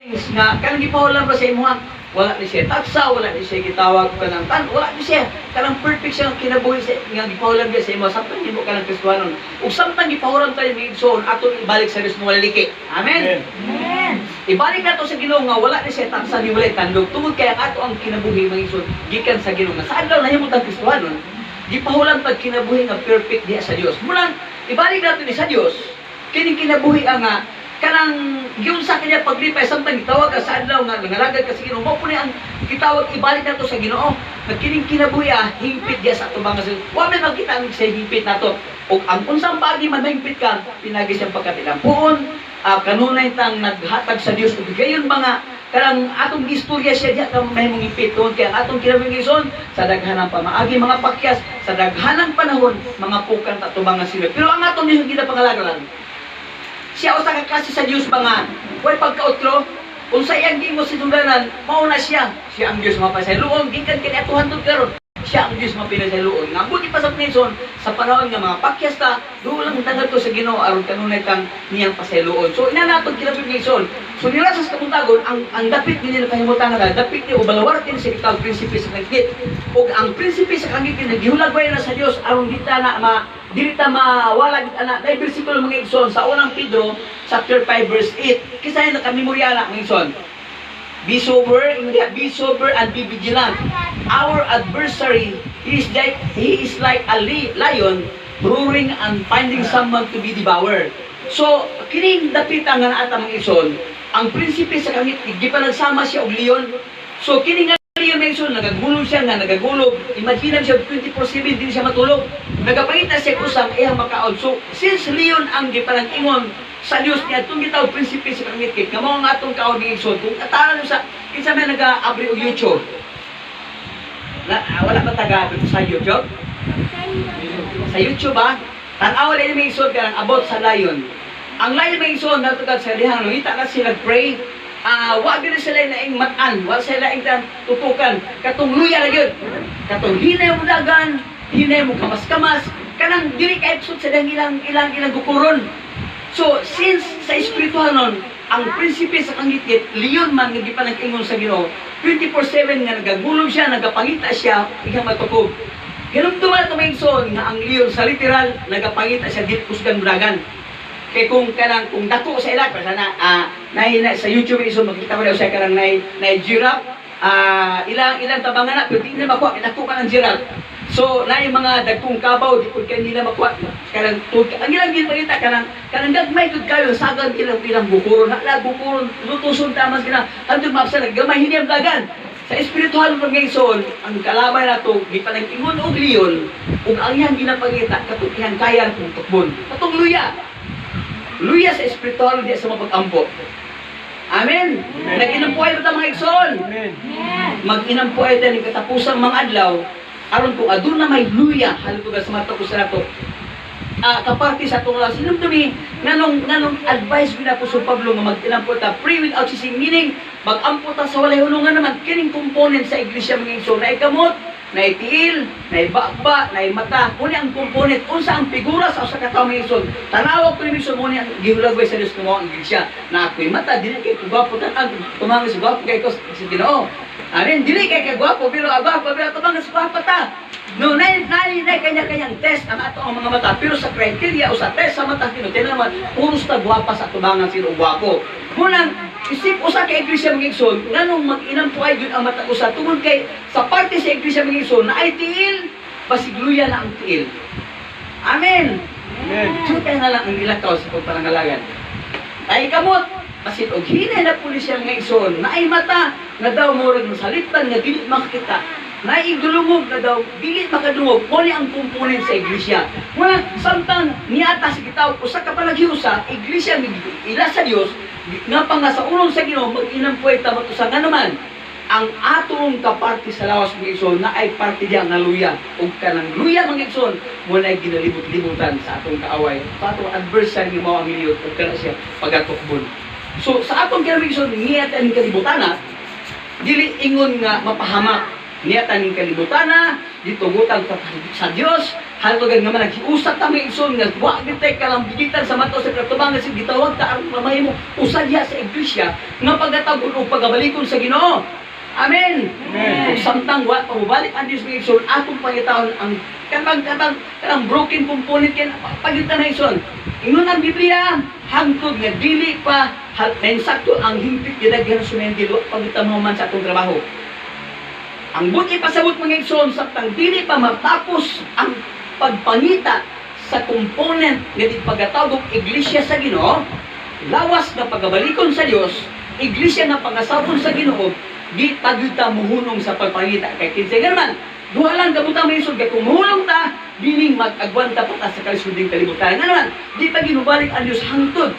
nga kanang gipahulan ba sa imuha, wala ni siya taksa, wala ni siya gitawag ka ng tan, wala ni siya kanang perfect siya kinabuhi sa nga gipahulan ba sa imuha samtang himo ka ng Kristiyanon ug samtang gipahulan tayo ni igsoon aton ibalik sa Dios nga wala liki. Amen. Amen. Ibalik nato sa Ginoo nga wala ni siya taksa ni wala tandog tungod kay ang ato ang kinabuhi mga igsoon gikan sa Ginoo nga sa adlaw na himo tang Kristiyanon gipahulan pag kinabuhi nga perfect diha sa Dios. Mula ibalik nato ni sa Dios kining kinabuhi nga kanang yung sa kanya paglipay samtang gitawag ka sa adlaw nga nangalagad ka sa Ginoo mao po ni ang gitawag ibalik nato sa Ginoo nagkining kinabuhi hingpit diya sa atubang sa wa man makita ang sa hingpit nato ug ang unsang pagi man mahingpit ka pinagi siyang pagkatilampuon kanunay tang naghatag sa Dios ug gayon mga kanang atong istorya siya diya ka mahimong hingpit tungod kay ang atong kinabuhi gison sa daghanang pamaagi mga pakyas sa daghanang panahon mga pukan atubang nga sila pero ang atong Dios ginapangalagalan siya usa ka kasi sa Dios ba nga way pagkautro kung sa iyang gimo sinundanan mao na siya ang Dios mapasayloon gikan kini atuhan tud karon siya ang Dios mapinasayloon nga buti pa sa Panginoon sa panahon nga mga pakyas ta dulang dangal to sa Ginoo aron kanunay kang niyang pasayloon so ina naton kilabig Panginoon so nila sa kabuntagon ang dapit nila kahimutan nga dapit ni ubalawartin sa ikaw prinsipe sa kangkit ug ang prinsipe sa kangkit nagihulag bay na sa Dios aron kita na dili ta mawala gid ana dai bersikulo mga igsoon sa unang Pedro chapter 5 verse 8 kisay nakamemorya na mga igsoon be sober and be vigilant our adversary he is like a lion roaring and finding someone to be devoured so kining dapitan nga ata mga igsoon ang prinsipe sa kangit gipanagsama siya og leon so kining Leon Mason, nagagulog siya nga, nagagulog. Imagine siya, 24/7 din siya matulog. Nagapangita siya kusang iyang makaon. So, since Leon ang gipalangingon sa Diyos niya, itong gitaw prinsipe sa kangit-kit, nga mga atong kaon ni Igsoon, kung ataran sa, kinsa may nag-abri o YouTube. Wala ba taga sa YouTube? Sa YouTube ba? Tanaw lang yung Igsoon ka about sa lion. Ang lion may Igsoon, natugad sa lihan, nungita na sila pray, wa gyud sila naing matan, wa sila ing tutukan katong luya ra gyud katong hinay mo dagan hinay mo kamas-kamas kanang dili kay episode sa ilang gukuron so since sa espiritual non ang prinsipe sa kangit-kit leon man nga gipanag-ingon sa Ginoo 24/7 nga nagagulog siya nagapangita siya ihang matukob hinumduman ato may igsoon nga ang leon sa literal nagapangita siya dili kusgan dagan kay kung dako sa ilag sana sa YouTube iso makita mo daw siya kanang nay giraffe ilang tabangan na pero di na makuha dako ka ng giraffe so nay mga dagkong kabaw di pud kanila makuha kanang ang ilang ginpakita kanang gagmay gud kayo sagad ilang bukuron hala bukuron lutuson tamas gina andun mapsa naggamay hindi ang dagan sa espiritual pagkaison ang kalaban nato gipanag-ingon og leon ug ang iyang ginapakita katong iyang kaya kung tukbon katong luya sa espiritual di sa mapag-ampo. Amen. Nag-inampuay ta mga igsoon. Mag-inampuay ta ni katapusang mga adlaw aron kung aduna may luya halutog sa mata ko sa nato. Kaparti sa atong lawas sinumdumi nganong advice gina po sa Pablo nga mag-inampo ta pray without ceasing meaning mag-ampo ta sa walay hulungan naman kining component sa iglesia mga igsoon na ikamot na itiil, na ibakba, na mata, muna ang komponent, unsa ang figura sa usa ka tawo mga igsoon. Tanawag ko ni igsoon muna ang gihulagway sa Dios kung ang iglesia. Na ako'y mata, dili kay kagwapo tan tumangis sa gwapo kay ko sa Ginoo. Amen, dili kay kagwapo pero agwapo pero tumangis sa gwapo ta. No, nay kanya-kanyang test ang ato ang mga mata pero sa criteria o sa test sa mata kino naman puros ta gwapa sa tubangan sino gwapo. Munang isip usa ka iglesia mga igsoon nganong mag-inampuay gyud ang mata usa tungod kay sa parte sa iglesia mga igsoon na ay tiil basigluya na ang tiil. Amen. Amen. Sutay na lang ang ilakaw sa pagpanangalagan. Ay kamot basit og hinay na pulis siya mga igsoon na ay mata nga daw murag salitan nga dili makita. Naigulungog na daw, dili makadungog, muli ang komponen sa iglesia. Wala, samtang niata sa kitaw, usa ka palaghiusa, iglesia, ila sa Dios nga pa nga sa ulong sa Ginoo mag-inampuay ta matusa nga naman, ang atong kaparti sa lawas mga igsoon na ay parte diya nga luya. Ug kanang luya mga igsoon, muna ay ginalibot-libutan sa atong kaaway. Sa atong adversary mao ang liyot, ug kana siya pagatukbon. So, sa atong kinamigsoon, niya ang kalibutan dili ingon nga mapahamak niya taning kalibutan na gitugutan sa Dios hangtod nga man naghiusap ta may igsoon nga wa gitay kalambigitan sa mato sa katubang nga gitawag ta ang mamahimo usa diha sa iglesia nga pagkatagod o pagabalikon sa Ginoo. Amen. Kung samtang wa pamubalik ang Dios nga igsoon atong pangitahon ang kanang broken component ken pagitan na igsoon. Ingon ang Biblia hangtod nga dili pa sakto ang himpit gidaghan sumendilo pagitan mo man sa atong trabaho. Ang buti pasabot mga igsoon samtang dili pa matapos ang pagpangita sa component nga pagkatawag iglesia sa Ginoo, lawas na pagabalikon sa Dios, iglesia na pangasapon sa Ginoo, di pagyuta muhunong sa pagpangita kay kinsay naman. Duha lang kabuta may isod kay kung muhunong ta, dining mag-agwanta pa ta sa kalisuding kalibutan. Nga naman, di pa ginubalik ang Dios hangtod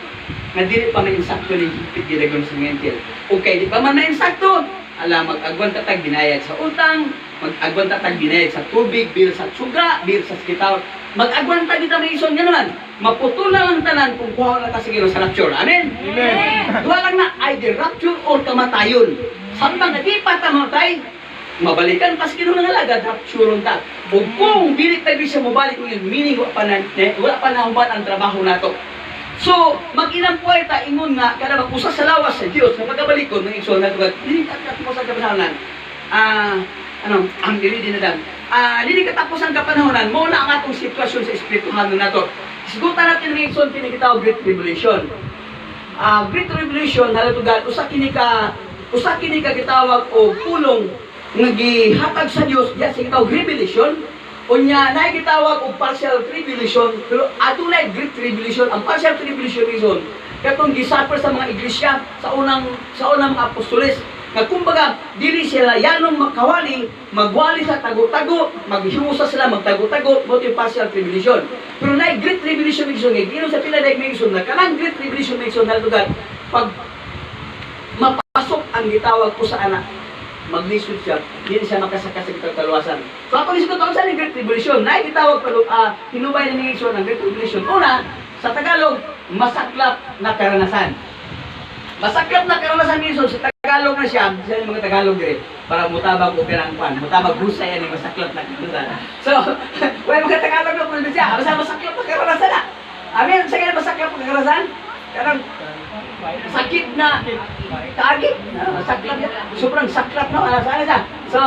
nga dili pa may insakto ni hipit gidagon sa mental. Okay, di pa man may insakto, mag-agwan tatag binayad sa utang, mag-agwan tatag binayad sa tubig, bil sa suga, bil sa skitaw, mag-agwan tatag kita may ison nga naman, maputulan lang tanan kung kuha na ta sa Ginoo sa rapture. Amen? Amen. Duha lang na, either rapture or kamatayon. Samtang na di pa tamatay, mabalikan pa sa Ginoo ng alagad, rapture ta. O kung dili tayo siya mabalik mo yun, meaning wala pa na ang trabaho nato. So, mag-inang po ta ingon nga kada mag-usa sa lawas sa Dios na pagabalikon ng igsoon na tugad dili katapos ang kapanahonan. Ang dili dinadam. Dili katapos ang kapanahonan mo na ang atong sitwasyon sa espirituhan nato. Sigutan natin ng igsoon pinakitaw Great Tribulation. Great Tribulation halatugad usa kini ka gitawag o pulong nga gihatag sa Dios diya sa gitawag revelation. Unya na gitawag og partial tribulation pero adunay great tribulation. Ang partial tribulation reason katong gisuffer sa mga iglesia sa unang mga apostoles nga kumbaga dili sila yanong makawali magwali sa tago-tago maghiusa sila magtago-tago mo yung partial tribulation. Pero na great tribulation reason nga gino sa pila daig reason na kanang great tribulation reason na lugar pag mapasok ang gitawag ko sa anak maglisod siya, hindi siya makasaka sa kitang kaluwasan. So, ako isip ko ito, saan yung Great Tribulation? Na itawag pa hinubay na ningisyon ng Great Tribulation. Una, sa Tagalog, masaklap na karanasan. Masaklap na karanasan ningisyon, sa Tagalog na siya yung mga Tagalog din, para mutabag o pinangkuan, mutabag husay yan yung masaklap na karanasan. So, well, mga Tagalog na kung siya, basta masaklap na karanasan na. Amin, sa kanya masaklap na karanasan? Karang, sakit na kaagit, saklap na, sobrang saklap na, saan siya? So,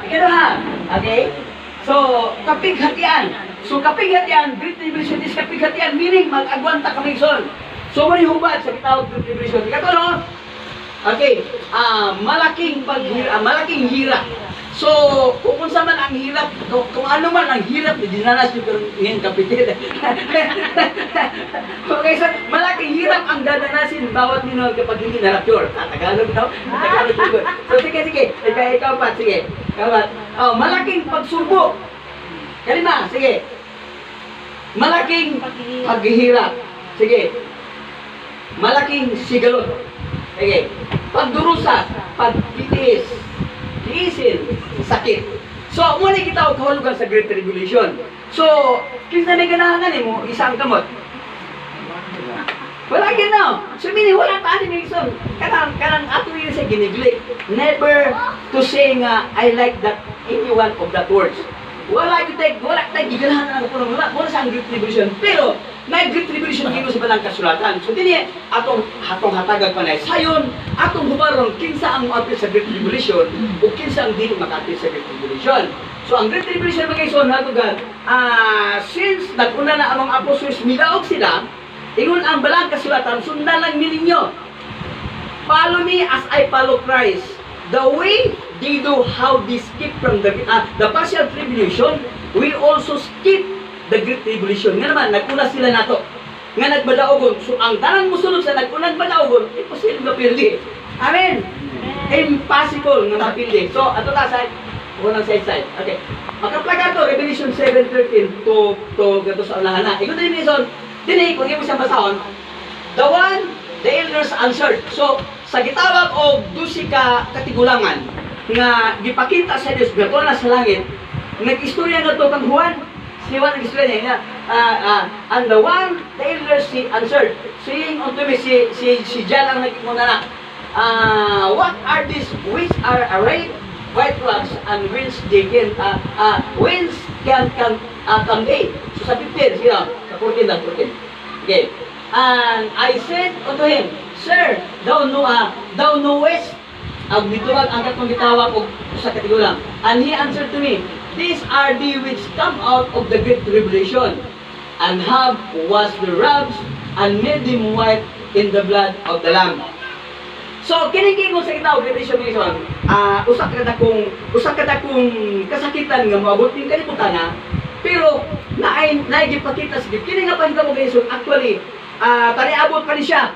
ikaw ha, okay? So, kapighatian. So, kapighatian, Great Tribulation is kapighatian, meaning mag-agwanta kami son. So, manihubad sa kitawag Great Tribulation. Ikaw no? Okay, malaking hirap. So, kung sa man ang hirap, kung ano man ang hirap, dinanas nyo ngayon kapitil. Okay, so, malaking hirap ang dadanasin bawat ninyo kapag hindi na-rapture. Tagalog daw? Tagalog daw. So, sige. Ikaw pa, sige. Malaking pagsubok. Kalima, sige. Malaking paghihirap. Sige. Malaking sigalot. Sige. Pagdurusa, pagtitiis. Tiisin, sakit. So, muna kita o kahulugan sa Great Tribulation. So, kinsa may ganahangan mo, isang kamot. Wala ginaw. So, meaning, wala pa ani may isang. Kanang ato yun sa ginigli. Never to say nga, I like that any one of that words. Wala tayo giganahan ang punong wala sa Great Tribulation. Pero, may Great Tribulation kino sa balang kasulatan. So, dini, hatong hatagag pa na sayon, atong hubaron, kinsa ang makapit sa Great Tribulation, o kinsa ang dili makapit sa Great Tribulation. So, ang Great Tribulation mga ison, hatugan, since naguna na ang mga apostles, milaog sila, ingon ang balang kasulatan, sundan lang nininyo. Follow me as I follow Christ. The way they do how they skip from the partial tribulation, we also skip the Great Tribulation. Nga naman, naguna sila nato. Nga nagbadaogon. So, ang tanang musunod sa nagkunang badaogon, imposible mapildi. Amen? Impossible nga mapildi. So, ato ta sa unang side. Okay. Makaplaga to, Revelation 7:13 to gato sa unahan na. Ikaw din ison, din kung hindi mo siya basahon, the elders answered. So, sa gitawag o 12 ka katigulangan nga gipakita sa Dios gato na sa langit, nag-istorya na to kang Juan. Si Juan nag-istorya niya. And the elders answered, saying unto me, si John ang nagkikuna na, what are these which are arrayed white rocks and winds can convey. So sa 15, sige na, sa 14 lang, 14. Okay. And I said unto him, Sir, thou knowest, ang bituwag ang katong gitawa ko sa katigulang. And he answered to me, these are the which come out of the great tribulation, and have washed the robes, and made them white in the blood of the Lamb. So, kinigin ko sa itaw, tradition, usak ka kung kasakitan nga maabot yung kalibutan na, pero naigipakita sa kini nga pahintabo Jason, actually, taniabot pa ni siya.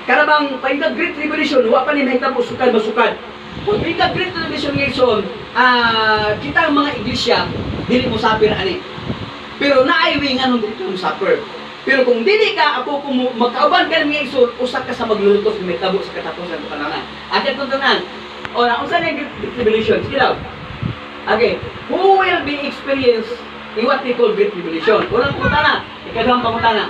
Karabang pahintag Great Tribulation, huwa pa ni mahintabo sukad-masukad. Kung pahintag Great Tribulation Jason, kita ang mga iglesia, dili mo sapir ani. Pero naaiwi nga nung dito mo sapir. Pero kung dili ka, ako kung magkauban ka ng Jason, usak ka sa maglulutos ng may tabo sa katapusan ng panahon. At yung tuntunan, o na, kung saan yung Great Tribulation, sige lang. Okay, who will be experienced in what we call Great Tribulation? Unang punta na, ikadawang pamunta na.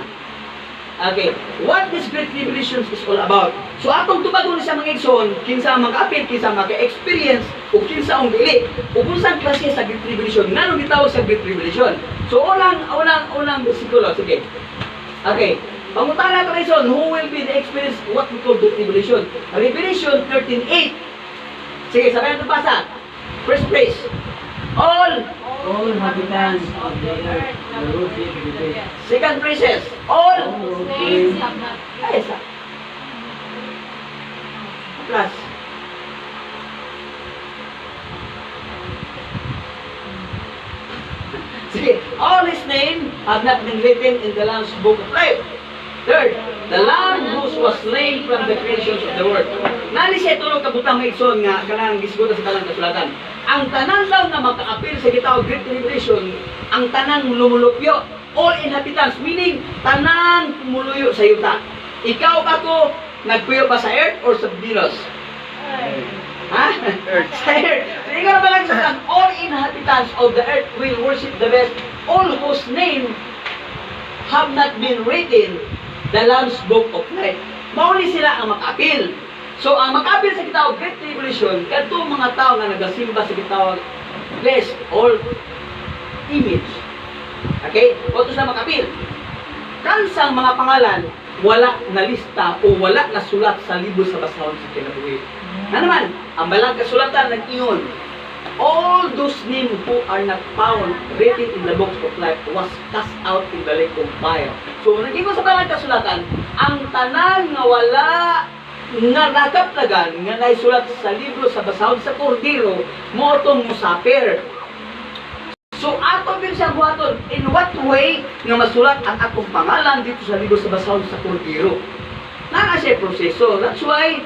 Okay, what this Great Tribulation is all about? So atong tubagon sa mga igsoon, kinsa ang maka-appeal, kinsa maka-experience, o kinsa ang dili, o kung saan klase sa Great Tribulation, nga nung gitawag sa Great Tribulation. So unang bersikulo, sige. Okay, pangutana ka Jason, who will be the experience what we call Great Tribulation? Revelation 13:8. Sige, sabayan ito basa. First place. All inhabitants of the earth, the rooted with it. Second phrases, all Names have not ay, isa. Plus. Sige, all his name have not been written in the Lamb's book of life. Third, the Lamb who was slain from the creations of the world. Nali siya tulog kabutang may igsoon nga kanang gisgutan sa talang kasulatan. Ang tanan daw na maka-appeal sa gitawag Great Tribulation, ang tanang lumulupyo, all inhabitants, meaning tanang kumuluyo sa yuta. Ikaw ako, nagpuyo ba sa earth or sa Venus? Ha? Earth. Sa earth. So, ikaw na ba lang sa all inhabitants of the earth will worship the best, all whose name have not been written the Lamb's book of life. Mauli sila ang maka-appeal. So, ang maka-appeal sa gitawag Great Tribulation, kadto mga tao na nagasimba sa gitawag flesh or image. Okay? O ito sa maka-appeal. Kansang mga pangalan, wala na lista o wala na sulat sa libro sa basahon sa kinabuhi. Na naman, ang balang kasulatan nag-ingon, all those names who are not found written in the book of life was cast out in the lake of fire. So, nag-ingon sa balang kasulatan, ang tanan nga wala nga nakaptagan nga naisulat sa libro sa basahon sa Kordero mo itong musapir. So ato din siya buhaton, in what way nga masulat ang atong pangalan dito sa libro sa basahon sa Kordero. Nana siya proseso. That's why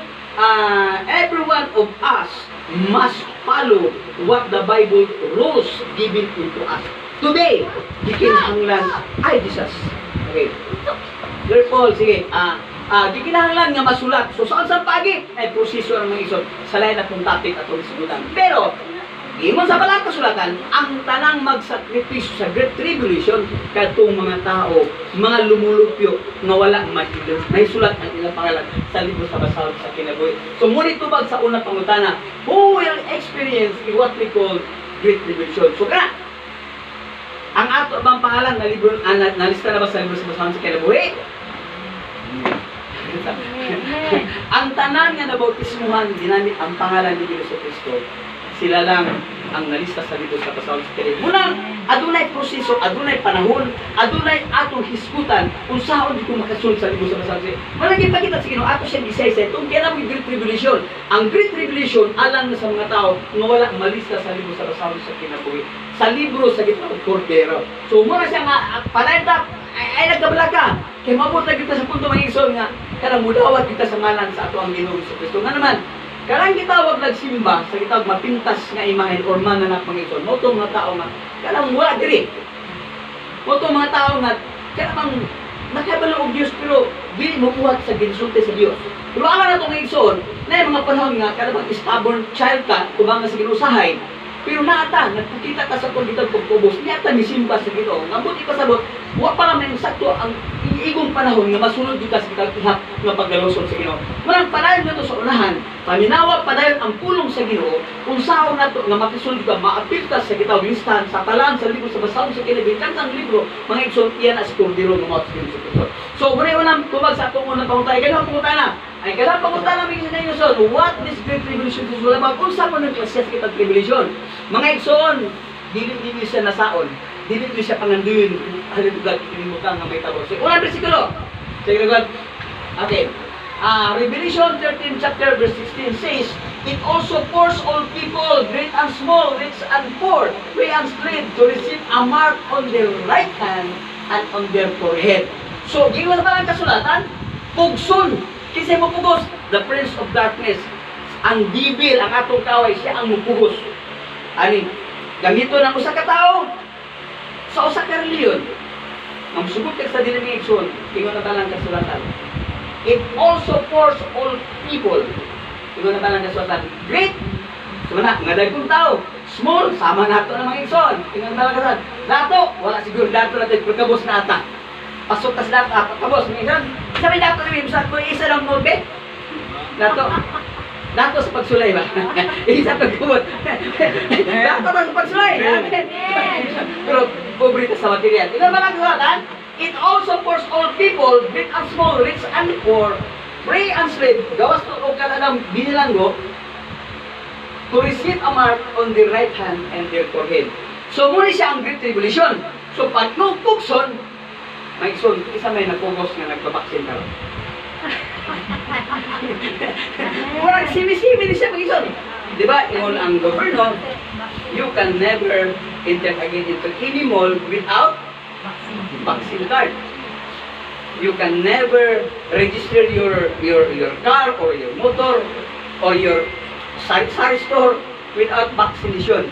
every one of us must follow what the Bible rules given into us. Today, gikinahanglan ay Jesus. Okay. Therefore, sige, gikinahanglan nga masulat. So, saan sa pagi? Ay, proseso ang mga isod. Sa lain atong topic atong isigutan. Pero, imon sa balang kasulatan, ang tanang magsakripisyo sa Great Tribulation, katong mga tao, mga lumulupyo, nga wala mahilong, may sulat ang ilang pangalan sa libro sa basahon sa kinabuhi. So, ngunit tubag sa unang pangutana, who will experience what we call Great Tribulation? So, kana, ang ato bang pangalan na libro, nalista na ba sa libro sa basahon sa kinabuhi? Ang tanan nga nabautismuhan, ginamit ang pangalan ni Jesucristo, sila lang ang nalista sa libro sa basahon sa kinabuhi. Munang, adunay proseso, adunay panahon, adunay atong hiskutan, kung saan di ko makasunod sa libro sa basahon sa kinabuhi. Malagay pa kita sa Ginoo, ato siya disay-say, itong kaya namin Great Tribulation. Ang Great Tribulation, alam na sa mga tao, nga wala malista sa libro sa basahon sa kinabuhi. Sa libro sa gitawag Kordero. So, muna siya nga, panayta, ay nagkabala ka. Kaya mabuta kita sa punto mga igsoon nga, karang mudawat kita sa ngalan sa ato ang Ginoo sa Kristo. Nga naman, karang gitawag nagsimba sa gitawag mapintas nga imahen or mananak mga igsoon. Mo itong mga tao nga, karang wala diri. Mo itong mga tao nga, karang nakabalo og Diyos pero dili mo buhat sa ginsulti sa Diyos. Pero alam na itong mga igsoon, na yung mga panahon nga, karang stubborn child ka, kumang sa ginusahay, pero naata, nagpukita ka sa pagkitag pagkubos, niyata misimba sa Ginoo. Ngambot ipasabot, wa pa lang may sakto ang iigong panahon nga masunod kita sa kitang ihap nga paggalusong sa Ginoo. Walang panayon na to sa unahan. Paminawa pa dayon ang pulong sa Ginoo kung saan nato nga makisulod ka maapiltas sa kitaw listahan sa talan sa libro sa basahon sa kinabitan ang libro mga igsoon iyan as kordero nga mao sa Ginoo. So muna unang tubag sa atong unang pangutana kaya pangutana ay kada pangutana mi sa inyo son what this great tribulation is all about unsa man ang klase sa kitang tribulation mga igsoon dili siya nasaon dili siya pangandun ano tugag kinimutan nga may tabo. So unang bersikulo sige God. Okay. Revelation 13 chapter verse 16 says, it also forced all people, great and small, rich and poor, free and slave, to receive a mark on their right hand and on their forehead. So, giwas ba ang kasulatan? Pugson. Kasi mo pugos, the prince of darkness. Ang dibil, ang atong kaway, siya ang mupugos. Ani, gamito ng usa ka tao sa usa ka reliyon. Ang sugot ka sa dili igsoon, ingon na talang kasulatan. It also forced all people. Ingon na talang kasulatan. Great, sumana, nga dagkong tao. Small, sama nato ng mga igsoon. Ingon na talang kasulatan. Dato, wala siguro dato natin, pagkabos na ata. Pasok tas dato, pagkabos. Sabi dato rin, isa lang mo, be? Dato sa pagsulay ba? Isa pagkabot. Dato sa pagsulay. Pero, pobrita sa material. Ingon na talang kasulatan. It also forced all people, great and small, rich and poor, free and slave, gawas to o kaladang binilanggo, to receive a mark on their right hand and their forehead. So, muna siya ang Great Tribulation. So, pag nung pugson, may igsoon, isa may nagpugos nga nagbabaksin ka. Murang simi-simi siya pag igsoon. Diba, ingon ang governor, you can never enter again into any mall without vaccine card. You can never register your car or your motor or your sari store without vaccination.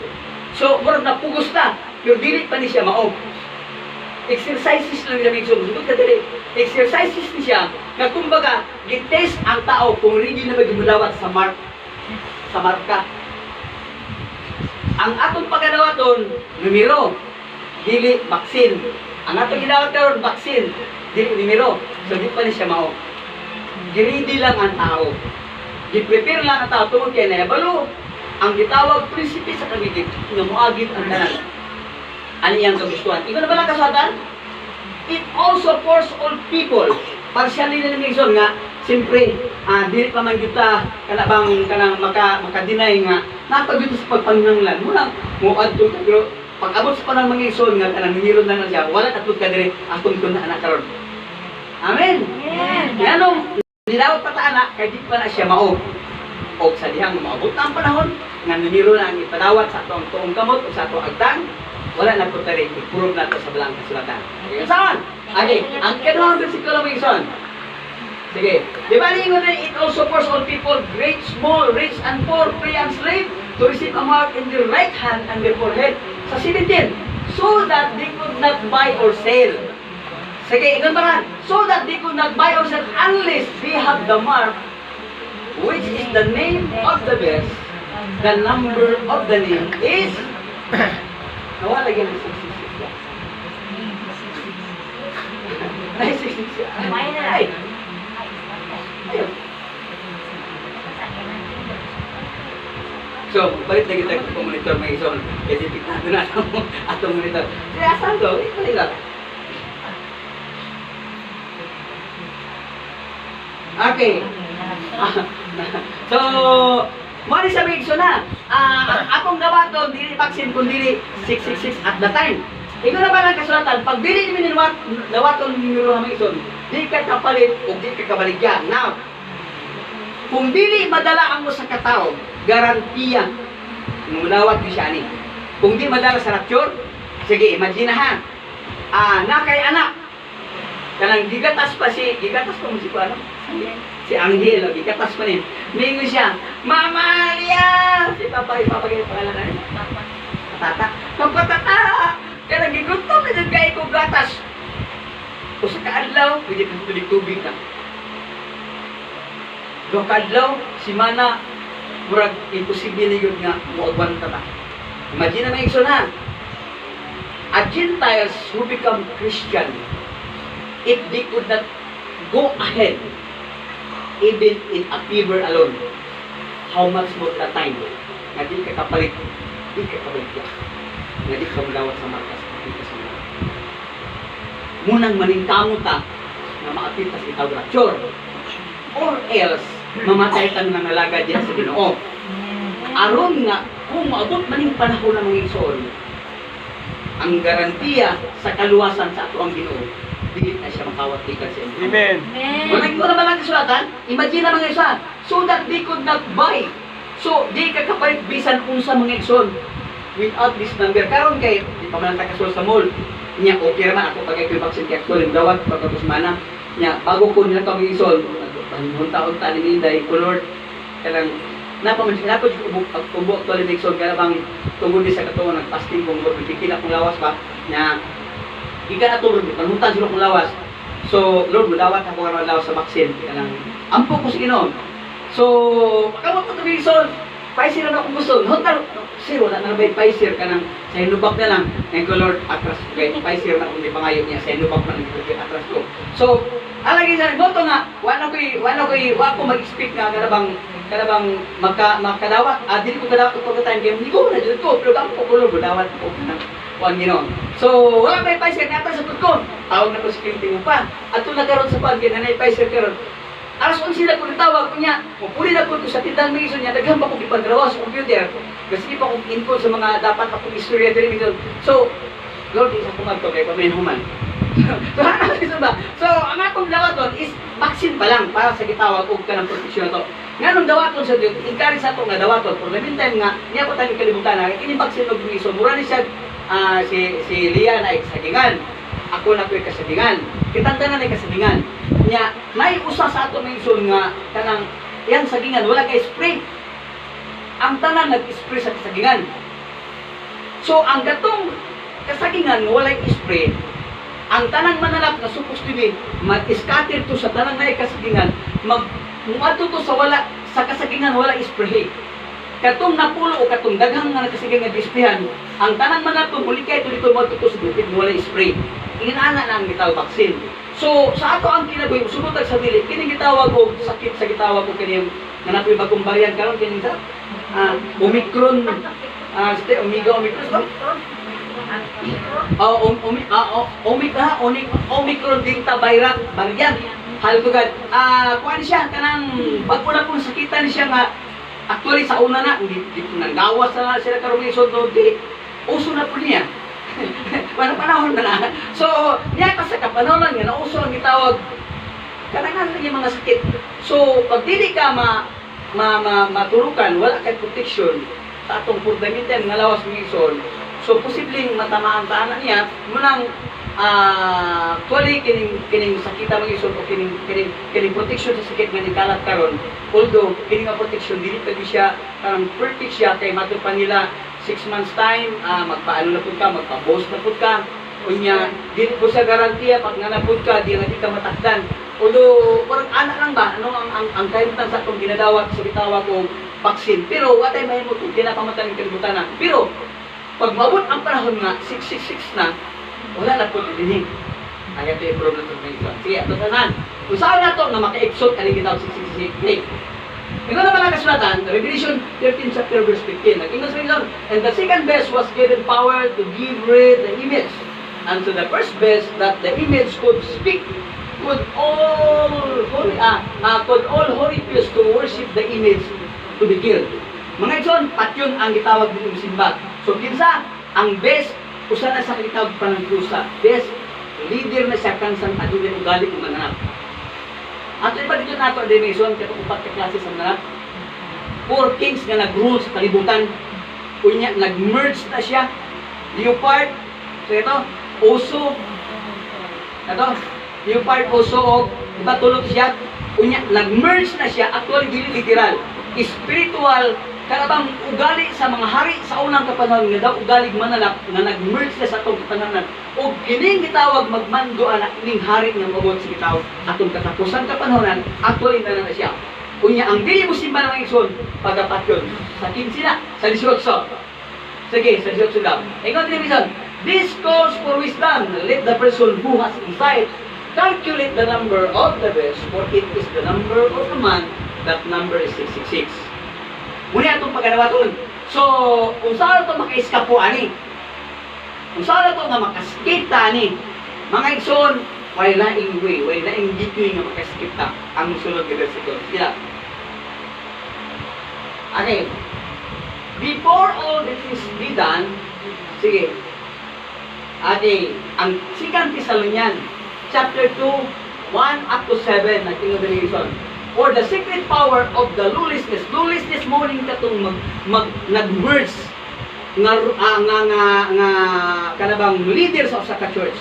So, murag napugos na. Yung dili pa ni siya maog. Exercises lang nila may sumutod ka dali. Exercises ni siya na kumbaga, gitest ang tao kung ready na magmulawat sa marka. Ang atong pagkadawaton, numero, dili, vaccine. Ang atong ginawat karon vaccine, dili numero. So di pa ni siya mao. Giridi lang ang tao. Gi-prepare lang ang tao tungod kay naibalo. Ang gitawag prinsipe sa kamigit nga moagit ang tanan. Ani yang kagustuhan. Ikaw na ba lang kasatan? It also forced all people. Partially na namin nga, siyempre, dili pa man kita kanang maka-deny nga napagito sa pagpangnanglan. Muna, muadto ka pero pag-abot sa panang mga ison nga kanang nangilon na siya, wala katulad ka dire atong kun na anak karon. Amen. Amen. Yanong nilawat pa ta anak kay di pa na siya mao. Og sa dihang maabot na ang panahon nga nangilon na ang ipadawat sa atong tuong kamot o sa atong agtang, wala na po tari ipurog nato sa balang kasulatan. Okay, saan? Okay, ang kanang bersikulo mga ison. Sige. Di ba lingon na it also forced all people, great, small, rich and poor, free and slave, to receive a mark in their right hand and their forehead. Sa 17, so that they could not buy or sell. Sige, ikon ba so that they could not buy or sell unless they have the mark, which is the name of the beast, the number of the name is, nawala yan ng 666. 966. Ay. Ayun. So, balik na kita kung monitor may ison. Kasi piktado na atong monitor. Kaya saan to? Balik lang. Okay. So, mali sa may ison na. Akong gawaton, dili vaccine kung dili 666 at the time. Ikaw na ba lang kasulatan? Pag dili namin nawaton numero ng mga ison, di ka kapalit o di ka kabaligyan. Now, kung dili madala ang mo sa katao, garantiya mulawat ko siya ni. Kung di madala sa rapture, sige, imagine ha. Nakay anak. Kanang gigatas pa gigatas pa mo si ano? Si Angel, gigatas pa niya. Mingo siya, Mama Lia! Si Papa, ipapagay pangalan na rin. Patata. Kung patata! Kanang gigutom na dyan kayo kong gatas. O sa kaadlaw, pwede kang tulig-tubig na. Doon kaadlaw, si Mana, murag imposible yun nga muagwan tata. Imagine na may ikso na. A Gentiles who become Christian, if they could not go ahead, even in a fever alone, how much more the time nga di ka kapalit ya nga di ka magawat sa markas di ka sa markas munang maningkamot ta na maapitas itaw rapture or else mamatay ka nga nalaga diyan sa Ginoo aron nga kung maabot maning panahon ng mga igsoon ang garantiya sa kaluwasan sa ato ang Ginoo dili na siya makawat ikan sa inyo. Amen. Kung naman lang kasulatan, imagine na mga isa, so that they could not buy. So, di ka kapalit bisan unsa mga igsoon without this number. Karon kay, di pa man nagkasulat sa mall, niya, okay naman ako pag ikaw vaccine kaya ako, yung dawat, pagkatapos mana, niya, bago ko nila kami igsoon, hunta-hunta ni Minday, kulord, kailang, napamansin ako pagkubo to ni igsoon, kaya bang tungod di sa katungo, nagpasting kung bibigyan akong lawas ba, niya, ika na tulog, panghuntan sila kong lawas. So, Lord, madawat ako nga lawas sa vaccine. Kaya lang, ampo ko si Ginoon. So, makamot ko ito Wilson. Pfizer na akong gusto. Huntar, zero na nabay Pfizer ka ng sa hinubak na lang. And ko, Lord, atras ko. Kaya Pfizer na kung di pangayon niya. Sa hinubak na lang, atras ko. So, alagay sa boto nga, wala ko mag-speak nga kanabang makadawat. Dili ko kadawat ko pagkatime kaya hindi ko na dito ko. Pero ako ko, Lord, madawat ko ng Juan Ginoon. So, wala may Pfizer nga sa ko. Tawag na ko security mo pa. At ito nagkaroon sa pag na may Pfizer karon. Alas kung sila ko tawag ko niya, mapuli na po ko sa tindahan may iso niya, daghan pa ko ipagdarawa sa computer. Kasi pa kong input sa mga dapat akong istorya television. So, Lord, isa ko magto kay pamain human. So, ano ba? So, ang akong dawaton is vaccine pa lang para sa gitawag og kanang proteksyon to. Nga nung dawaton sa Diyo, encourage sa ito nga dawaton. For the meantime nga, niya ko tayong kalimutan na, ini vaccine og iso, mura ni siya si Lia na kasagingan. Ako na ko'y kasagingan. Kitanda na kasagingan. Nya, may usa sa ato may isun nga kanang yang sagingan wala kay spray. Ang tanan nag-spray sa kasagingan. So ang gatong kasagingan wala spray. Ang tanang manalap na supposed to be mag-scatter to sa tanang na kasagingan, muadto to sa wala sa kasagingan wala spray. Katong napulo o katong daghang nga nakasagingan displayan, ang tanang manalap muli kay dito mo to sa dupit wala spray. Inaana na ang bitaw vaccine. So, sa ato ang kinabuhi, sunod sa dili, kining gitawag og sakit sa gitawag og kining nanapoy bagong variant karon kining sa Omicron, Omicron Omicron Delta variant. Haltugad, kuan siya kanang bago na kung sakitan siya nga actually sa una na hindi nanggawas na sila karon isod do di uso na po niya. Wala panahon na na. So, niya kasi kapanahon nga nauso ang gitawag kanang yung mga sakit. So, pag dili ka maturukan, wala kay protection sa atong fundamental nga lawas mison. So, posibleng matamaan tanan niya munang actually kining sakita mga ison o kining protection sa sakit nga nikalat karon. Although kining protection dili pa siya parang perfect siya kay matupan nila 6 months time, magpaano na po ka, magpa-boss na po ka. Unya, di po sa garantiya, pag nanapod ka, di nga di ka matakdan. Although, parang anak lang ba, ano ang kaimutan sa itong ginadawat sa bitawag o vaccine. Pero, watay may mo itong ginapamatan ng kalibutan na. Pero, pag mabot ang panahon nga, 666 na, wala na po din. Kaya ito yung problem sa mga. Sige, ito tanan. Kung saan na ito na maka-exalt, anong ginawag 666? Ito naman ang kasulatan, Revelation 13 chapter verse 15. Nag-ingas rin lang. And the second beast was given power to give rid the image. And to the first beast that the image could speak, could all holy priests to worship the image to be killed. Mga ison, patyon ang gitawag din yung simba. So kinsa, ang beast, usa na sa gitawag pa ng krusa. Beast, leader na siya kansang adulin ugali kung mananap. Ato iba dito nato dimension katong upat ka klase sa nanap. 4 kings nga nag-rule sa kalibutan. Unya nag-merge na siya. Leopard, so ito, oso. Ito, leopard, oso og iba tulog siya. Unya nag-merge na siya, actually dili literal. Spiritual karabang ugali sa mga hari sa unang kapanahon nga daw ugalig manalap nga nag-merge na sa atong kapanahon o kining gitawag magmando ana kining hari nga mabot sa gitawag atong katapusan kapanahon actually na siya. Unya ang dili mo simba ng igsoon pagapat yun sa 15 na sa 18. Sige, sa 18 daw. Ingon din bisan, this calls for wisdom. Let the person who has insight calculate the number of the beast, for it is the number of the man. That number is 666. Muna itong pagkanawaton. So, kung saan ito maka-eskapo ani, kung saan ito nga makaskip ta ani, mga igsoon, wala na way, wala na gitoy nga makaskip ta ang musulod nga versikulo. Sila. Okay. Before all this is be done, sige. Ate, ang 2 Thessalonians, chapter 2, 1 up to 7, na tingnan for the secret power of the lawlessness morning katong nag-merge nga kanabang leaders of sa church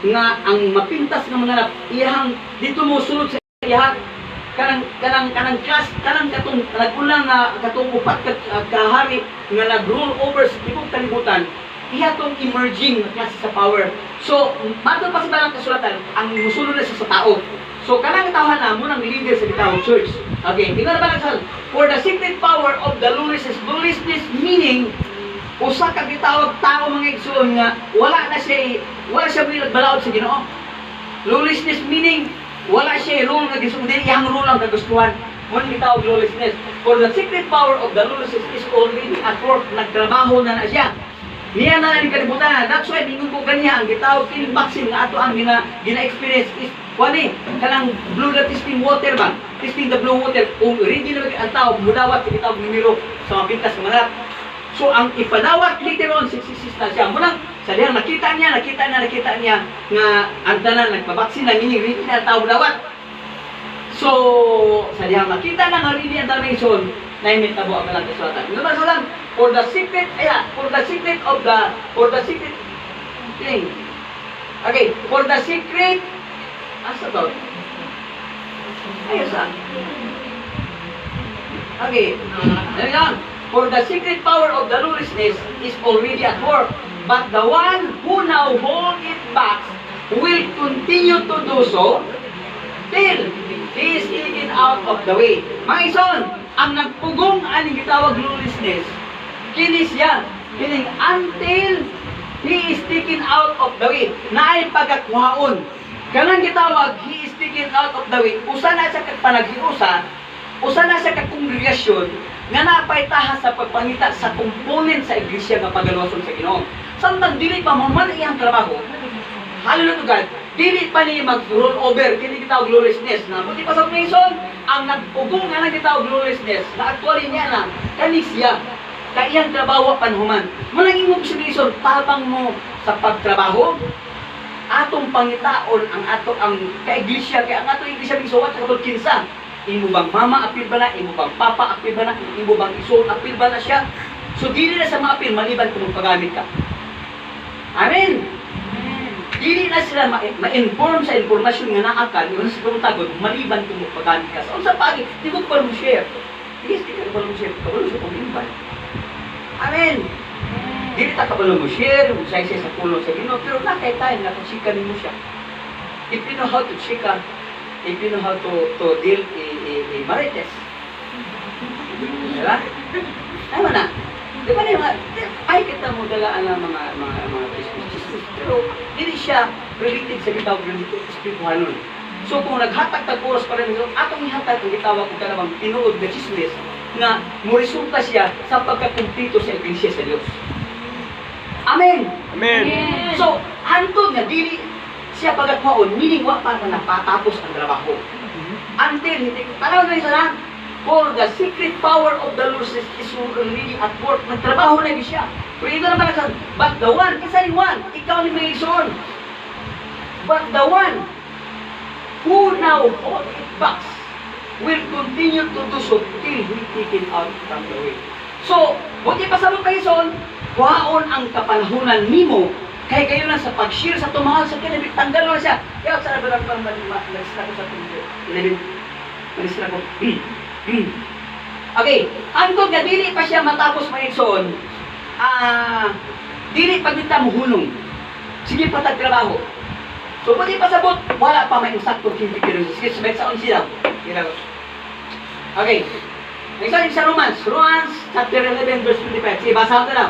nga ang mapintas nga mga iyang dito mo sulod sa iya kanang class kanang katong nagulang nga katong upat kahari nga nag-rule over sa tibok kalibutan iya tong emerging nga klase sa power. So mato pa sa balang kasulatan ang musulod na sa tao. So kanang tawhan na mo ng leader sa bitawang church. Okay, tingnan na ba lang for the secret power of the lawlessness meaning usa ka gitawag tao mga igsoon nga wala siya balaod sa Ginoo. Lawlessness meaning wala siya rule nga gusto dili iyang rule ang kagustuhan. Mo gitawag lawlessness. For the secret power of the lawlessness is already at work, nagtrabaho na siya. Niya na lang kalibutan. That's why bingon ko kanya ang gitawag kining vaccine nga ato ang gina-experience is wani kanang blue na testing water ba? Testing the blue water. Kung ready na ang tao mudawat sa gitawag numero sa mga pintas mga manat. So ang ipadawat later on 66 na siya. Munang sa diyang nakita niya nga ang tanan nagpabaksin na meaning ready na ang tao mudawat. So sa diyang nakita na nga ready ang damation na imitabo ang kalang kasulatan. Naman sa lang for the secret thing. Okay, for the secret asa to? Ayos ah. Okay, for the secret power of the lawlessness is already at work, but the one who now hold it back will continue to do so till he is taken out of the way. Mga ison, ang nagpugong aning gitawag lawlessness, kini siya, kining until he is taken out of the way. Naay pagkakuhaon. Kanang gitawag, he is taken out of the way. Usa na siya panaghiusa, usa na siya kongregasyon nga napaitaha sa pagpangita sa component sa iglesia nga pagaluwason sa Ginoo. Samtang dili pa man iyang trabaho, hallelujah to God, dili pa niya mag-roll over, kini gitawag lawlessness na. Buti pa sa Mason, ang nagpugong nga na gitawag lawlessness, na actually niya na, kanisya, kaiyang trabaho panhuman. Munang imong si Mason, tabang mo sa pagtrabaho, atong pangitaon ang ato ang kaiglesia, kaya ang atong iglesia bisuwat sa katong kinsa. Imo bang mama apil ba na? Imo bang papa apil ba na? Imo bang iso apil ba na siya? So dili na sa mga apil, maliban kung magpagamit ka. Amen! Dili na sila ma-inform sa informasyon nga naakan, yung sa pagtagod, maliban kung magpagamit ka. So sa pagi, di ko pa mo share. Yes, di ka pa mo share. Kabalo siya kung imbal. Amen! Dili ta kabalo mo share, magsaysa sa pulo sa Ginoo, pero nakay tayo, nakasika mo siya. If you know how to chika, if you know how to deal a marites. Diba? Ay mo na. Di ba na yung ay kita mo dalaan ng mga chismis. Pero hindi siya related sa gitawag ng espirituhanon. So kung naghatag oras pa rin, atong ihatag ang gitawag kung kanabang tinuod na chismis na muresulta siya sa pagkakumpleto sa iglesia sa Diyos. Amen! Amen! So, hantod nga, dili siya pagkakwaon, meaning wa pa na napatapos ang trabaho. Until, hindi ko, tanaw na isa lang, for the secret power of the Lord is really at work. Nagtrabaho na siya. Pero ito naman sa, but the one, isa yung one, ikaw ni Mason. But the one who now hold it back will continue to do so till he taken out from the way. So, buti pa sa mga Mason, kuhaon ang kapanahunan nimo kaya kayo na sa pag-share sa tumahal sa kinabit, tanggal na siya. Kaya sa nabalang pang nag-stra ko sa kinabit. Nag-stra ko. Okay. Antod nga, dili pa siya matapos maigsoon. Dili pa kita muhunong. Sige pa tagtrabaho. So, pwede pasabot, wala pa may usakto kinti kilo. Sige, sabay sa 11 daw. Okay. Nagsabi sa Romans chapter 11 verse 25. Sige, basa ko na daw.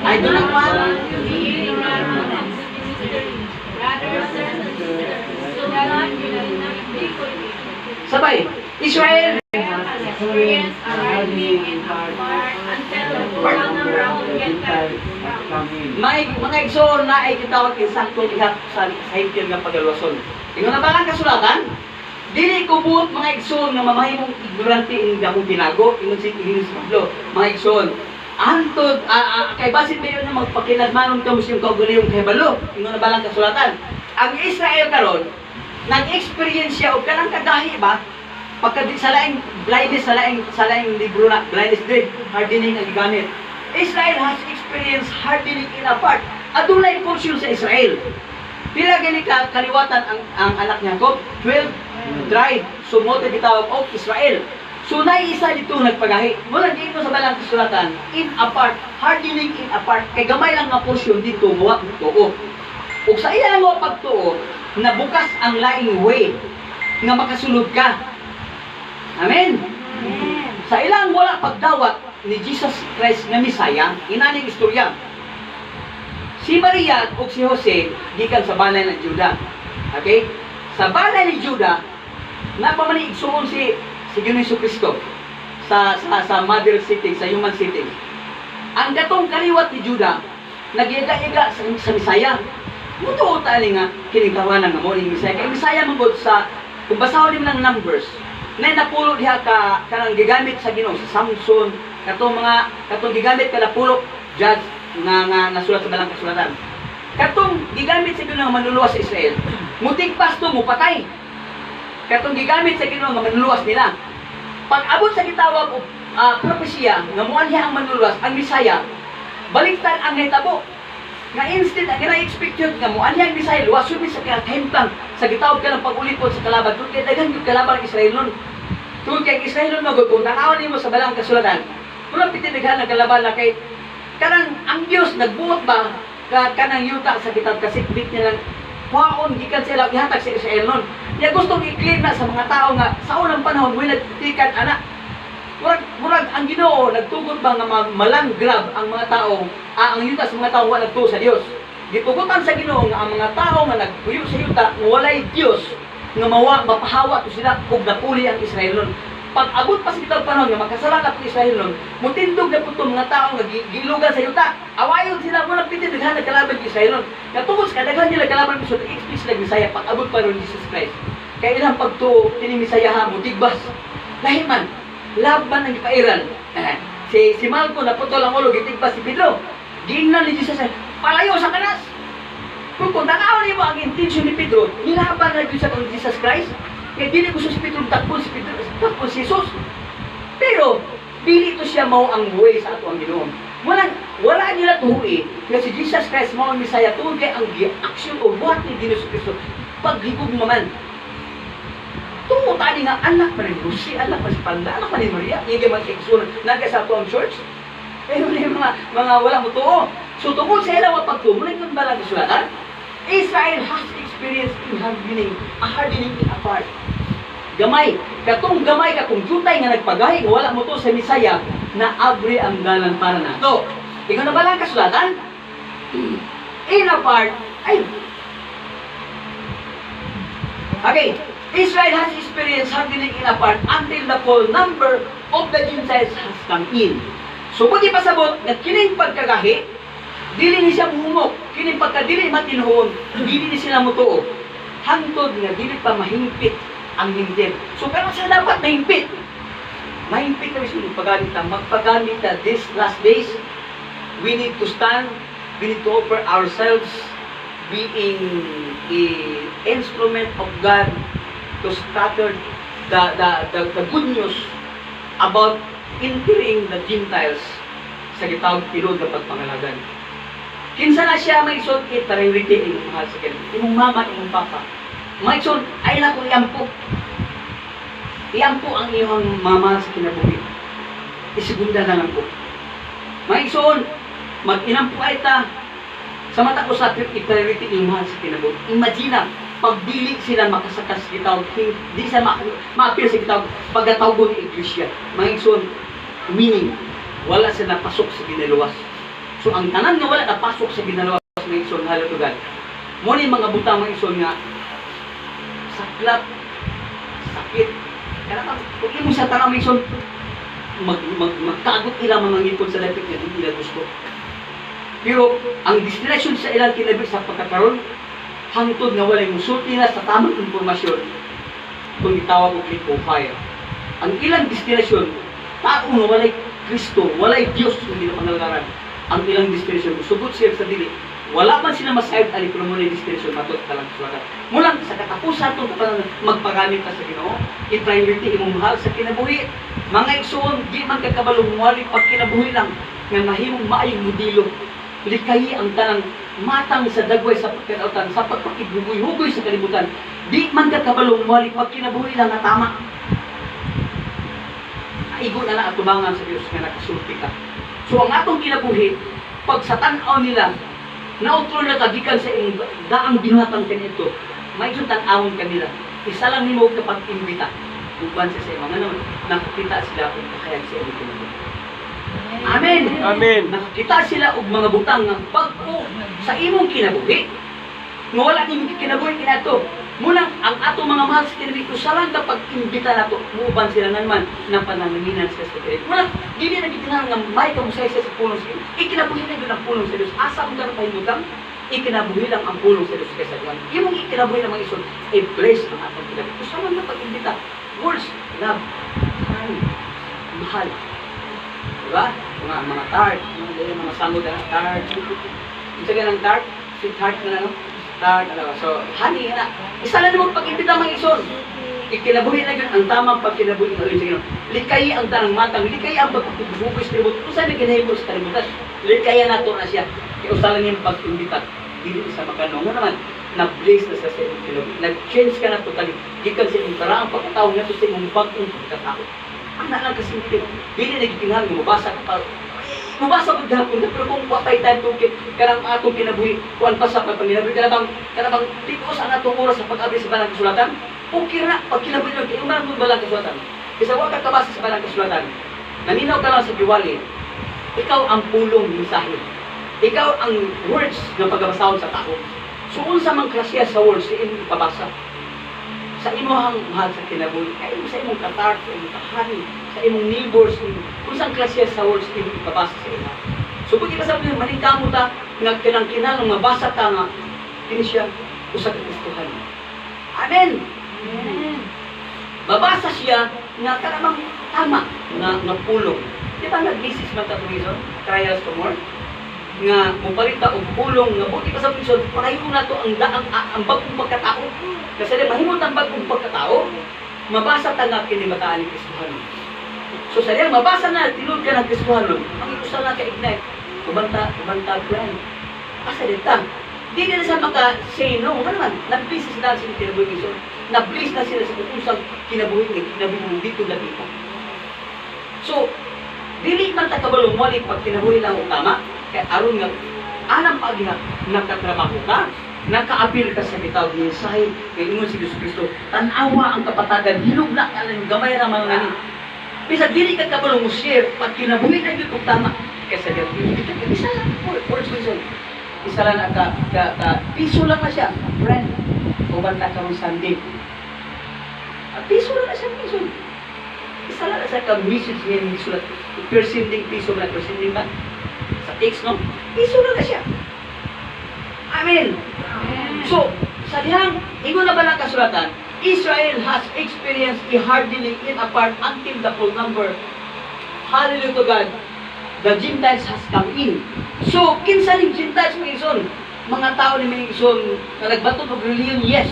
I do not want to be ignorant of this mystery. Rather, so that I will not be. Sabay. Israel, Experience hardening in our heart until the final round Gentiles have come in. may mga igsoon na ay kitawag insakto ihap sa sahipyan nga pagaluwason. Ingon na ba ang kasulatan? Dili ko buot mga igsoon nga mamahimong ignorante in damong tinago, ingon si Pablo, mga igsoon. Antod, kay basit ba yun na magpakinagmanon ka musyong kaugaliyong kay Balo, ingon na ba ang kasulatan? Ang Israel karon nag-experience siya o kanang kadahi ba? Pagka sa laing blindness, sa laing libro na blindness din, hardening ang gigamit. Israel has experienced hardening in a part. Adunay portion sa Israel. Pila gani kaliwatan ang anak niya ko? 12 tribe. Sumote gitawag og Israel. So isa dito nagpagahi. Mula dito sa balang kasulatan, in a part, hardening in a part. Kay gamay lang nga portion dito muwa tuo. Ug sa iya lang pagtuo, nabukas ang laing way nga makasulod ka. Amen. Amen. Sa ilang wala pagdawat ni Jesus Christ nga Misaya, inaning istorya. Si Maria ug si Jose gikan sa balay ng Juda. Okay? Sa balay ni Juda, napamani igsuon si Ginoong Kristo sa mother city, sa human city. Ang katong kaliwat ni Juda, nagiyaga-yaga sa Misaya. Mutuo tali nga kinikawanan nga mo ni Misaya. Kay Misaya mangod sa kung basahon din ng Numbers, na napulo diha kanang gigamit sa Ginoo si Samson katong gigamit kada pulo judge nga nasulat sa balang kasulatan. Katong gigamit sa Ginoo nga manluluwas sa Israel, mutigpas to mo patay. Katong gigamit sa Ginoo nga manluluwas nila. Pag abot sa gitawag og propesya nga muan niya ang manluluwas ang Misaya, baliktad ang hitabo. Nga instead ang gina-expect yun nga muan niya ang Misaya luwason ni sa kahimtang sa gitawag ka ng pag-ulipot sa kalaban. Tungkol kay daghang yung kalaban ng Israel nun. Tungkol kay Israel nun magod kung tanawan mo sa balang kasulatan. Kung pitinighan ng kalaban na kay kanang ang Diyos nagbuot ba kanang yuta sa kitab kasikbit niya lang kuhaon gikan sila ihatag sa Israel nun. Niya gustong i-clear na sa mga tao nga sa unang panahon may nagtikan anak. Murag ang Ginoo nagtugot ba nga malang grab ang mga tao, ang yuta sa mga tao wala nagtuo sa Dios. Gitugutan sa Ginoo nga ang mga tao nga nagpuyo sa yuta nga walay Dios nga mapahawa to sila ug napuli ang Israel nun. Pag abot pa sa kitang panahon nga makasalanan ang Israel nun, mutindog na po mga tao nga gilugan sa yuta. Awayon sila mo nang pitindaghan kalaban ng Israel nun. Katungos kadaghan nila kalaban ng Israel, experience lang Misaya pag abot pa ron Jesus Christ. Kaya ilang pagtuo kini Misaya ha mutigbas. Lahiman laban ang ipairan. Si Malco naputol ang ulo gitigpas si Pedro. Giingnan ni Jesus palayo sa kanas. Kung tanaw niyo ang intention ni Pedro, nilaban na sa kung Jesus Christ. Kaya dili gusto si Pedro takbo si Jesus. Pero pili ito siya mao ang way sa ato ang Ginoo. Wala nila tuhi nga si Jesus Christ mao ang Misaya tungod kay ang action o buhat ni Ginoo Kristo paghigugma man. Tungo tali nga anak pa rin Lucy, anak pa si Panda, anak pa ni Maria, hindi man kiksun, nagkasa ito ang church. Pero yung mga walang mutuo. So tungkol sa ilang pagtubo, rin yung balang kasulatan, Israel has experienced in hardening in a part. Gamay, katong gamay ka kung jutay nga nagpagahi, wala mo to sa Misaya, na abri ang galan para na. So, ikaw na balang kasulatan, in a part, ay, okay, Israel has experienced hardening in a part until the full number of the Gentiles has come in. So, buti pasabot, na kining pagkagahi, dili ni siya muhumok. Kining pagkadili matinhon, dili ni sila mutuo. Hangtod nga, dili pa mahimpit ang hindir. So, pero sa dapat mahimpit. Mahimpit na siya paggamit na. Magpagamit na these last days, we need to stand, we need to offer ourselves being an instrument of God to scatter the good news about entering the Gentiles sa gitawag pilod na pagpangalagan. Kinsa na siya may isod it priority ng mahal sa kanya. Imong mama, imong papa. May isod, ay na kung iampo. Iampo ang iyong mama sa kinabuhi. Isigunda na lang po. May isod, mag-inampo ay ta sa mata ko sa priority ng mahal sa kinabuhi. Imagine pagdili sila makasakas sa gitawag, hindi sila ma-appear sa gitawag pagkatawag ng iglesia. Mga igsoon, meaning, wala sila pasok sa ginaluwas. So, ang tanan nga wala na pasok sa ginaluwas mga igsoon, halatugan. Muna yung mga butang mga igsoon nga, saklap, sakit, Kaya kung imo sa tanang may ison, magkagot ilang mga ngipon sa dapit nga hindi nila gusto. Pero ang destinasyon sa ilang kinabi sa pagkakaroon, hangtod nga walay musulti na sa tamang informasyon kung itawag og liko fire. Ang ilang destinasyon, tao nga walay Kristo, walay Diyos hindi na pangalagaran. Ang ilang destinasyon, sugot siya sa dili. Wala man sila masayod ali pero mo na destinasyon matot talang sulatan. Mulang sa katapusan to magpagamit ka sa Ginoo, i-priority imong mahal sa kinabuhi. Mga igsoon, di man kakabalong wali pag kinabuhi lang nga mahimong maayong modelo. Likayi ang tanang matang sa dagway sa pagkatautan sa pagpakigugoy-hugoy sa kalibutan. Di man kakabalong wali pag kinabuhi lang na tama. Aigo na na atubangan sa Diyos nga nakasulti ka. So ang atong kinabuhi, pag sa tanaw nila, nautro na kagikan sa iyong daang binatang kanito, may tan-awon kanila. Isa lang nimo kapag imbita. Uban sa iyo, mga naman, nakakita sila kung kakayag sa iyong kinabuhi. Amen! Amen. Nakakita sila og mga butang ng pag-o sa imong kinabuhi. Nga wala nimo kinabuhi kinato. Muna, ang ato mga mahal sa kinabuhi, usalan kapag imbita nato, muuban sila naman ng pananaminan sa kinabuhi. Muna, hindi na gitinang nga may kamusay sa pulong sa Diyos. Ikinabuhi na yun ang pulong sa Diyos. Asa mo ka na pahimutang, ikinabuhi lang ang pulong sa Diyos kaysa Diyos. Imong ikinabuhi ng mga ison, i-bless ang atong kinabuhi. Usalan na pag-imbita. Words, love, time, mahal. Diba? Mga tart, mga samod na tart. Isa ka ng tart, sweetheart na ano? Tart, ano. So, honey na. Isa na naman pag-imbita mga ison. Ikinabuhi na yun ang tamang pagkinabuhi ng Ginoo. Likayi ang tanang matang, likayi ang pagpupugugos sa kalibutan. Kung saan nagkinahimo sa kalibutan, likaya na ito na siya. Kaya usalan niyang pag-imbita. Hindi sa makanong naman, na-blaze na sa iyong kinabuhi. Nag-change ka na totally. Gikan sa iyong paraang pagkatao na ito sa iyong bagong pagkatao. Ang nalang kasi hindi nagitinghal, mabasa ka pa. Mabasa ko gahapon na, pero kung wapay tayo tukit, karang atong kinabuhi, kuwan pa sa pagpanginabuhi, kanabang tipos ang atong oras sa pag-abri sa balang kasulatan, okay na, pag kinabuhi lang, kaya mo balang kasulatan. Kasi huwag ka kabasa sa balang kasulatan, naninaw ka lang sa diwali, ikaw ang pulong mensahe. Ikaw ang words ng pagbabasahon sa tao. So, unsa mang klasya sa words, sa imong ipabasa. Sa imong mahal sa kinabuhi, ay sa imong katar, sa imong kahani, sa imong neighbors, kung saan klasya sa words imong ipabasa sa imo. So, kung ikasabi nyo, maningkamo ta, nga kinang-kinang, mabasa ta nga, hindi siya usa ka Kristohan. Amen! Amen. Babasa siya nga karamang tama nga pulong. Di ba nag-business man ta tuwison? Trials to more? Nga mupalita og pulong nga buti pa sa tuwison, pakayo na to ang bagong pagkatao. Kasi di mahimot ang bagong pagkatao, mabasa ta nga kinibataan ni Kristohan. So sa diyan, mabasa na, tinod ka ng Kristohan, ang ikusa na ka-ignite, kumanta plan. Asa dita? Di na sa maka-say no, ano naman, nag-bliss sila sa kinabuhi Kristo, nag-bliss na sila sa kusang kinabuhi dito lapita. So, dili man ta kabalong wali pag kinabuhi lang o tama, kaya aron nga, anang pagina, nakatrabaho ka, naka-appeal ka sa bitaw ng mensahe kay ingon si Yesu Kristo, tanawa ang kapatagan, hilog na ang gamay ra mga ngani. Bisa dili ka kabalong mo-share pag kinabuhi na gyud og tama kaysa diyan. Isa lang words reason. Isa lang piso lang na siya, friend. Uban ta karong Sunday. Piso lang na siya piso. Isa lang na siya ka message niya ni sulat. Persending piso na persending ba? Sa text no? Piso lang na siya. Amen. So, sa dihang, ingon na ba ng kasulatan, Israel has experienced a hardening in a part until the full number. Hallelujah to God. The Gentiles has come in. So, kinsa ning Gentiles mga ison? Mga tao ni mga ison na nagbatod og reliyon, yes.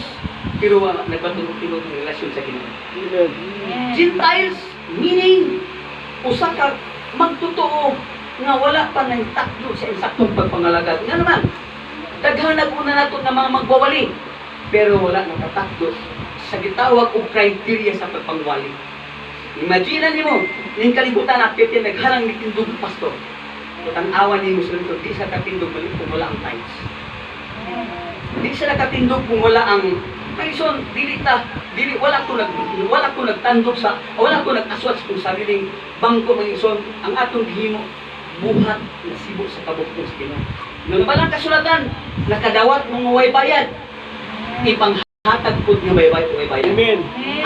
Pero nagbatod og tinod ng relasyon sa Ginoo. Amen. Gentiles, meaning, usa ka magtotoo nga wala pa nang takdo sa insaktong pagpangalagad. Nga naman, daghang nag-una nato na mga magwawali, pero wala nakatakdo sa gitawag o criteria sa pagpangwali. Imagine nimo, ning kalibutan na piti naghalang ni tindog pastor. Tanawan ni Muslim ko, di sa katindog mali kung wala ang tithes. Di sa katindog kung wala ang Maison, wala ko nagtandog sa, wala ko nag-aswat kung sariling bangko Maison, ang atong gihimo buhat na sibo sa kabukton sa Ginoo. Nung balang kasulatan, nakadawat mong way bayad, ipanghatag po nga way bayad. Amen.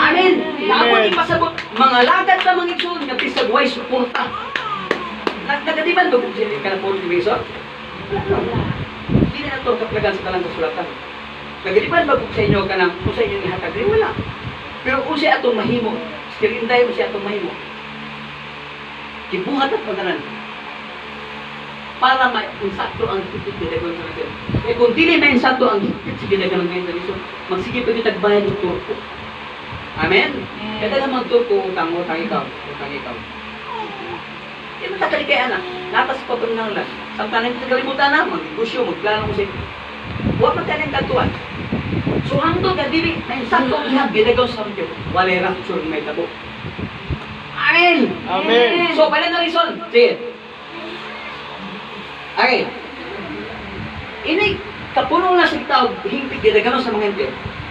Amen. Naabot ipasabot mga lagad sa mga igsoon nga bisag way suporta. Nagadiman ba kung sila ka na po ni Mason? Hindi na ito kaplagan sa talang kasulatan. Nagadiman ba kung sa inyo ka na kung sa inyo ihatag rin? Wala. Pero kung siya atong mahimo, sirinday mo siya atong mahimo, kibuhat at pagkanan para ma-insakto ang higit na dagon sa natin. Eh kung dili ma-insakto ang higit sa ginaganon ngayon sa Mason, magsige pa kita bayan ng turko. Amen? Kaya naman turko, utang ikaw. Hindi mo takalikaya na. Natas pa pang nang lang. Samtanan kita kalimutan na, mag-negosyo, magplano mo siya. Huwag magkaling katuan. So hanggang ka dili, na insakto ang higit ginagaw sa Diyo. Walay rapture may tabo. Amen! Amen. So, pala na reason. Sige. Okay. Ini kapuno na sa tao, hingpig ginagawa sa mga hindi.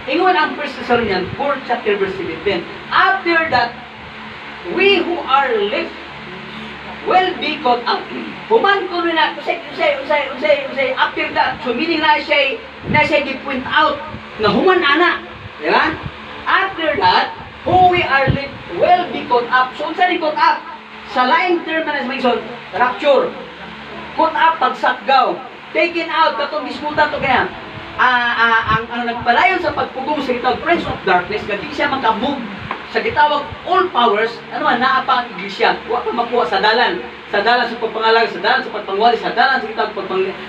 Ingon ang 1 Thessalonians 4 chapter verse 17. After that, we who are left will be caught up. Human ko na, usay, after that, so meaning na siya gi-point out, na human ana. Di ba? After that, who we are left will be caught up. So, saan caught up? Sa laing term na sa rapture. Caught up, pagsakgaw. Taken out, katong disputa to kaya. Ang nagpalayon sa pagpugong sa gitawag Prince of Darkness, kasi siya magkamove sa gitawag all powers, naapa ang iglesia. Huwag pa makuha sa dalan. Sa dalan sa pagpangalag, sa dalan sa pagpangwali, sa dalan sa gitawag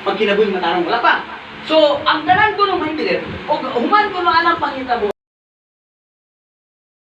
pagkinabuhi matarong. Wala pa. So, ang dalan ko nung mahimpilir, o human ko nung alam pangitabo,